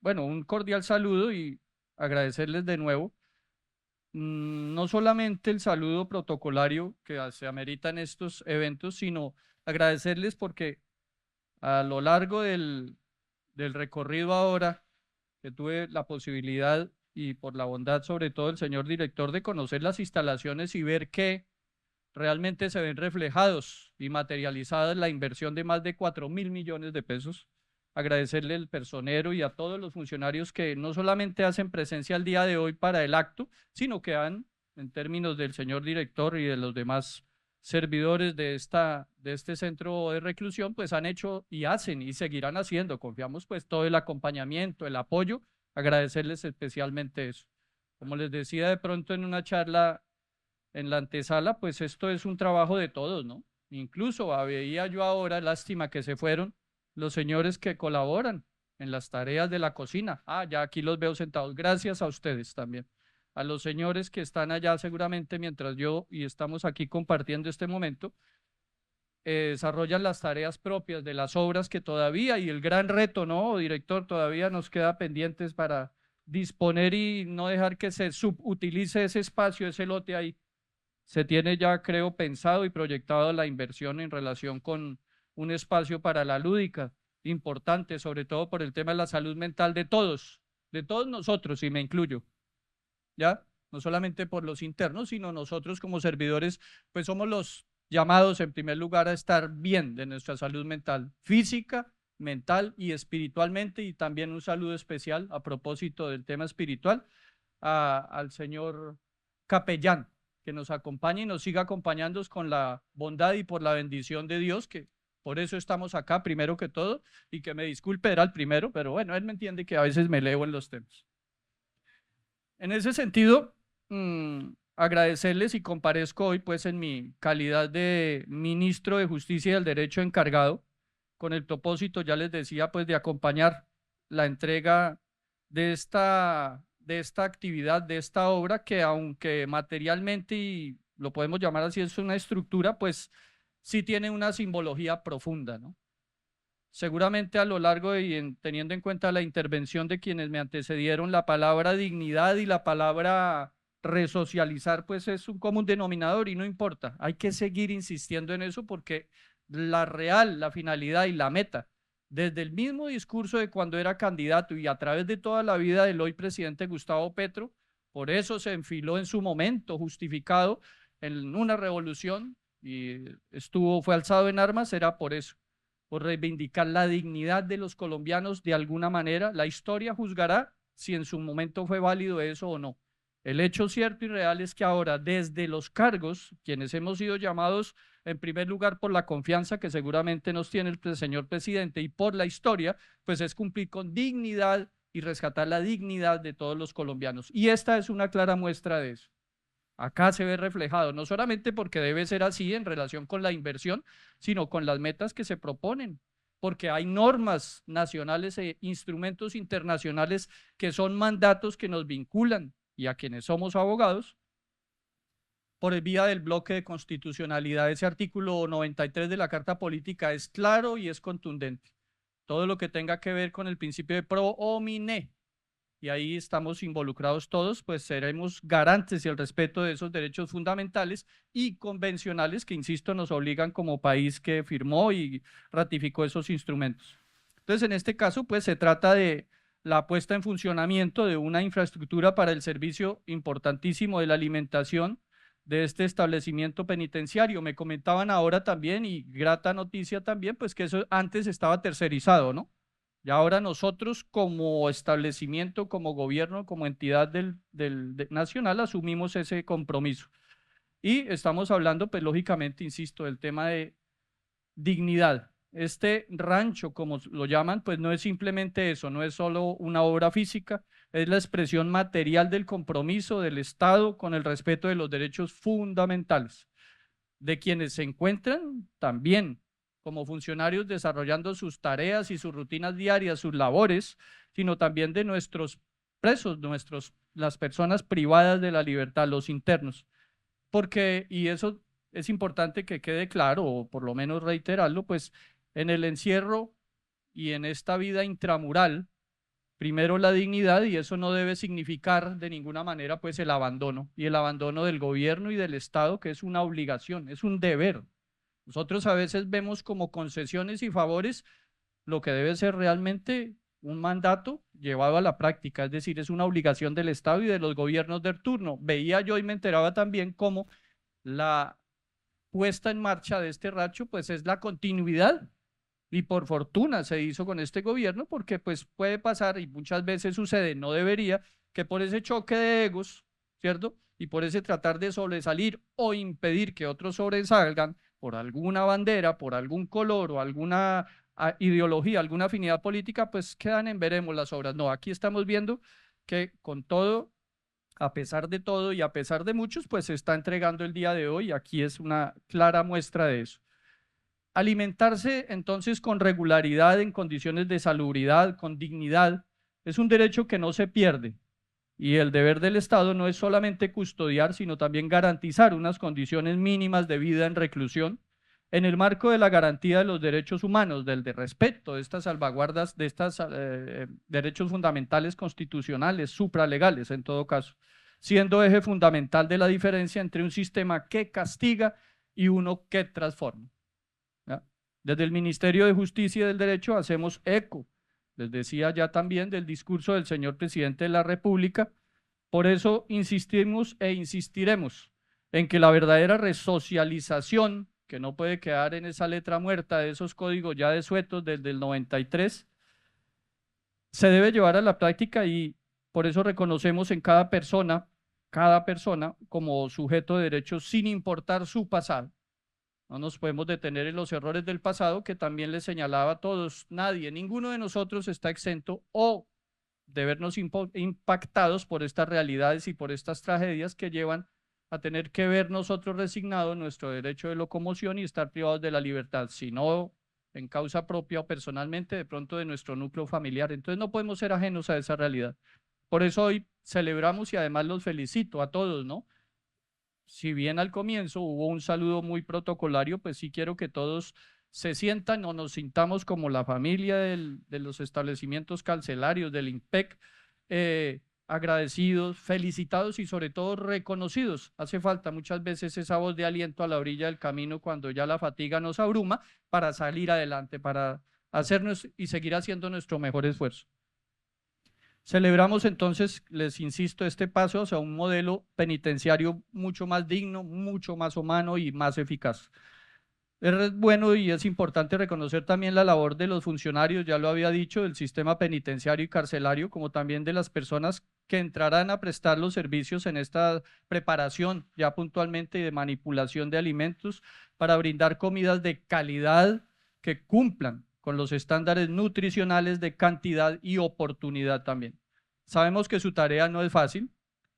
bueno, un cordial saludo y agradecerles de nuevo. No solamente el saludo protocolario que se amerita en estos eventos, sino agradecerles porque a lo largo del recorrido ahora que tuve la posibilidad y por la bondad sobre todo el señor director de conocer las instalaciones y ver que realmente se ven reflejados y materializadas la inversión de más de 4.000 millones de pesos. Agradecerle al personero y a todos los funcionarios que no solamente hacen presencia el día de hoy para el acto, sino que han, en términos del señor director y de los demás servidores de este centro de reclusión, pues han hecho y hacen y seguirán haciendo. Confiamos pues todo el acompañamiento, el apoyo, agradecerles especialmente eso. Como les decía de pronto en una charla en la antesala, pues esto es un trabajo de todos, ¿no? Incluso veía yo ahora, lástima que se fueron los señores que colaboran en las tareas de la cocina. Ah, ya aquí los veo sentados. Gracias a ustedes también. A los señores que están allá seguramente mientras yo y estamos aquí compartiendo este momento, desarrollan las tareas propias de las obras que todavía, y el gran reto, ¿no, director? Todavía nos queda pendientes para disponer y no dejar que se subutilice ese espacio, ese lote ahí. Se tiene ya, creo, pensado y proyectado la inversión en relación con un espacio para la lúdica, importante, sobre todo por el tema de la salud mental de todos nosotros, y me incluyo, ¿ya? No solamente por los internos, sino nosotros como servidores, pues somos los llamados en primer lugar a estar bien de nuestra salud mental, física, mental y espiritualmente, y también un saludo especial a propósito del tema espiritual al señor capellán que nos acompañe y nos siga acompañando con la bondad y por la bendición de Dios, que por eso estamos acá primero que todo, y que me disculpe, era el primero, pero bueno, él me entiende que a veces me leo en los temas. En ese sentido, agradecerles y comparezco hoy pues en mi calidad de ministro de Justicia y del Derecho encargado, con el propósito, ya les decía, pues de acompañar la entrega de esta actividad, de esta obra, que aunque materialmente, y lo podemos llamar así, es una estructura, pues sí tiene una simbología profunda, ¿no? Seguramente a lo largo y teniendo en cuenta la intervención de quienes me antecedieron, la palabra dignidad y la palabra resocializar, pues es un común denominador y no importa. Hay que seguir insistiendo en eso porque la finalidad y la meta, desde el mismo discurso de cuando era candidato y a través de toda la vida del hoy presidente Gustavo Petro, por eso se enfiló en su momento justificado en una revolución y fue alzado en armas, era por eso, por reivindicar la dignidad de los colombianos de alguna manera. La historia juzgará si en su momento fue válido eso o no. El hecho cierto y real es que ahora, desde los cargos, quienes hemos sido llamados en primer lugar por la confianza que seguramente nos tiene el señor presidente y por la historia, pues es cumplir con dignidad y rescatar la dignidad de todos los colombianos. Y esta es una clara muestra de eso. Acá se ve reflejado, no solamente porque debe ser así en relación con la inversión, sino con las metas que se proponen, porque hay normas nacionales e instrumentos internacionales que son mandatos que nos vinculan y a quienes somos abogados por el vía del bloque de constitucionalidad. Ese artículo 93 de la Carta Política es claro y es contundente. Todo lo que tenga que ver con el principio de pro homine, y ahí estamos involucrados todos, pues seremos garantes y el respeto de esos derechos fundamentales y convencionales que, insisto, nos obligan como país que firmó y ratificó esos instrumentos. Entonces, en este caso, pues se trata de la puesta en funcionamiento de una infraestructura para el servicio importantísimo de la alimentación de este establecimiento penitenciario. Me comentaban ahora también, y grata noticia también, pues que eso antes estaba tercerizado, ¿no? Y ahora nosotros como establecimiento, como gobierno, como entidad nacional, asumimos ese compromiso. Y estamos hablando, pues lógicamente, insisto, del tema de dignidad. Este rancho, como lo llaman, pues no es simplemente eso, no es solo una obra física, es la expresión material del compromiso del Estado con el respeto de los derechos fundamentales de quienes se encuentran también como funcionarios desarrollando sus tareas y sus rutinas diarias, sus labores, sino también de nuestros presos, las personas privadas de la libertad, los internos. Porque, y eso es importante que quede claro, o por lo menos reiterarlo, pues en el encierro y en esta vida intramural, primero la dignidad, y eso no debe significar de ninguna manera pues el abandono, y el abandono del gobierno y del Estado, que es una obligación, es un deber. Nosotros a veces vemos como concesiones y favores lo que debe ser realmente un mandato llevado a la práctica, es decir, es una obligación del Estado y de los gobiernos del turno. Veía yo y me enteraba también cómo la puesta en marcha de este racho pues es la continuidad, y por fortuna se hizo con este gobierno, porque pues puede pasar, y muchas veces sucede, no debería, que por ese choque de egos, ¿cierto? Y por ese tratar de sobresalir o impedir que otros sobresalgan por alguna bandera, por algún color o alguna ideología, alguna afinidad política, pues quedan en veremos las obras. No, aquí estamos viendo que con todo, a pesar de todo y a pesar de muchos, pues se está entregando el día de hoy. Aquí es una clara muestra de eso. Alimentarse entonces con regularidad, en condiciones de salubridad, con dignidad, es un derecho que no se pierde. Y el deber del Estado no es solamente custodiar, sino también garantizar unas condiciones mínimas de vida en reclusión, en el marco de la garantía de los derechos humanos, del de respeto de estas salvaguardas, de estos derechos fundamentales constitucionales, supralegales en todo caso, siendo eje fundamental de la diferencia entre un sistema que castiga y uno que transforma. ¿Ya? Desde el Ministerio de Justicia y del Derecho hacemos eco, les decía ya también, del discurso del señor presidente de la República. Por eso insistimos e insistiremos en que la verdadera resocialización, que no puede quedar en esa letra muerta de esos códigos ya desuetos desde el 93, se debe llevar a la práctica, y por eso reconocemos en cada persona como sujeto de derechos sin importar su pasado. No nos podemos detener en los errores del pasado, que también les señalaba a todos. Nadie, ninguno de nosotros está exento o de vernos impactados por estas realidades y por estas tragedias que llevan a tener que ver nosotros resignados nuestro derecho de locomoción y estar privados de la libertad, sino en causa propia o personalmente, de pronto de nuestro núcleo familiar. Entonces no podemos ser ajenos a esa realidad. Por eso hoy celebramos, y además los felicito a todos, ¿no? Si bien al comienzo hubo un saludo muy protocolario, pues sí quiero que todos se sientan o nos sintamos como la familia de los establecimientos carcelarios, del IMPEC, agradecidos, felicitados y sobre todo reconocidos. Hace falta muchas veces esa voz de aliento a la orilla del camino cuando ya la fatiga nos abruma, para salir adelante, para hacernos y seguir haciendo nuestro mejor esfuerzo. Celebramos entonces, les insisto, este paso hacia un modelo penitenciario mucho más digno, mucho más humano y más eficaz. Es bueno y es importante reconocer también la labor de los funcionarios, ya lo había dicho, del sistema penitenciario y carcelario, como también de las personas que entrarán a prestar los servicios en esta preparación ya puntualmente y de manipulación de alimentos, para brindar comidas de calidad que cumplan con los estándares nutricionales de cantidad y oportunidad también. Sabemos que su tarea no es fácil.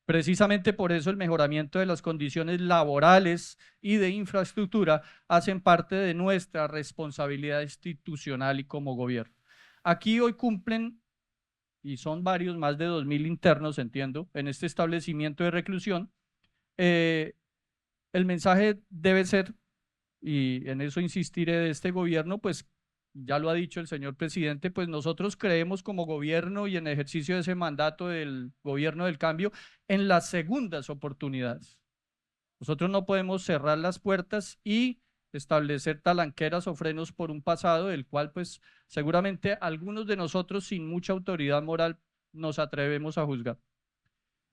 Precisamente por eso el mejoramiento de las condiciones laborales y de infraestructura hacen parte de nuestra responsabilidad institucional y como gobierno. Aquí hoy cumplen, y son varios, más de 2.000 internos, entiendo, en este establecimiento de reclusión. El mensaje debe ser, y en eso insistiré, de este gobierno, pues ya lo ha dicho el señor presidente, pues nosotros creemos como gobierno y en ejercicio de ese mandato del gobierno del cambio en las segundas oportunidades. Nosotros no podemos cerrar las puertas y establecer talanqueras o frenos por un pasado del cual pues seguramente algunos de nosotros sin mucha autoridad moral nos atrevemos a juzgar.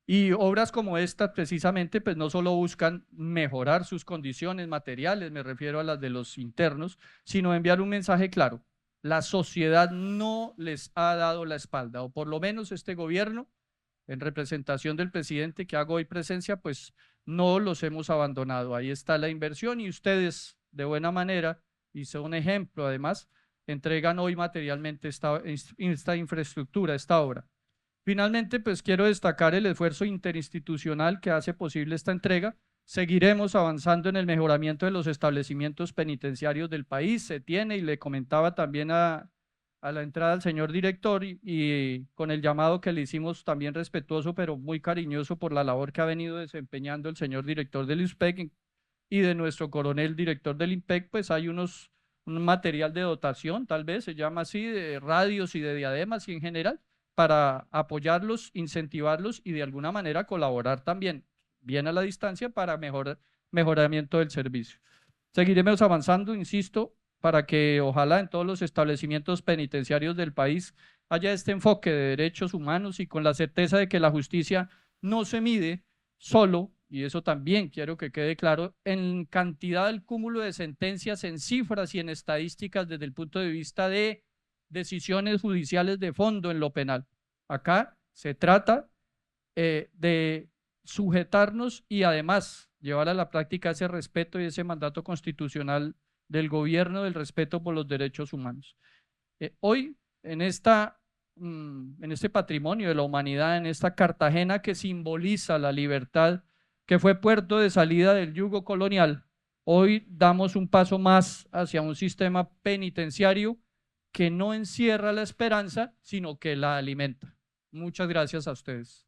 Y obras como esta precisamente pues no solo buscan mejorar sus condiciones materiales, me refiero a las de los internos, sino enviar un mensaje claro. La sociedad no les ha dado la espalda, o por lo menos este gobierno, en representación del presidente que hago hoy presencia, pues no los hemos abandonado. Ahí está la inversión y ustedes de buena manera, y son ejemplo además, entregan hoy materialmente esta infraestructura, esta obra. Finalmente, pues quiero destacar el esfuerzo interinstitucional que hace posible esta entrega. Seguiremos avanzando en el mejoramiento de los establecimientos penitenciarios del país. Se tiene, y le comentaba también a la entrada al señor director, y con el llamado que le hicimos también respetuoso, pero muy cariñoso por la labor que ha venido desempeñando el señor director del INSPEC y de nuestro coronel director del IMPEC, pues hay un material de dotación, tal vez se llama así, de radios y de diademas y en general, para apoyarlos, incentivarlos y de alguna manera colaborar también, bien a la distancia, para mejoramiento del servicio. Seguiremos avanzando, insisto, para que ojalá en todos los establecimientos penitenciarios del país haya este enfoque de derechos humanos y con la certeza de que la justicia no se mide solo, y eso también quiero que quede claro, en cantidad del cúmulo de sentencias, en cifras y en estadísticas desde el punto de vista de decisiones judiciales de fondo en lo penal. Acá se trata de sujetarnos y además llevar a la práctica ese respeto y ese mandato constitucional del gobierno del respeto por los derechos humanos. Hoy, en este patrimonio de la humanidad, en esta Cartagena que simboliza la libertad, que fue puerto de salida del yugo colonial, hoy damos un paso más hacia un sistema penitenciario que no encierra la esperanza, sino que la alimenta. Muchas gracias a ustedes.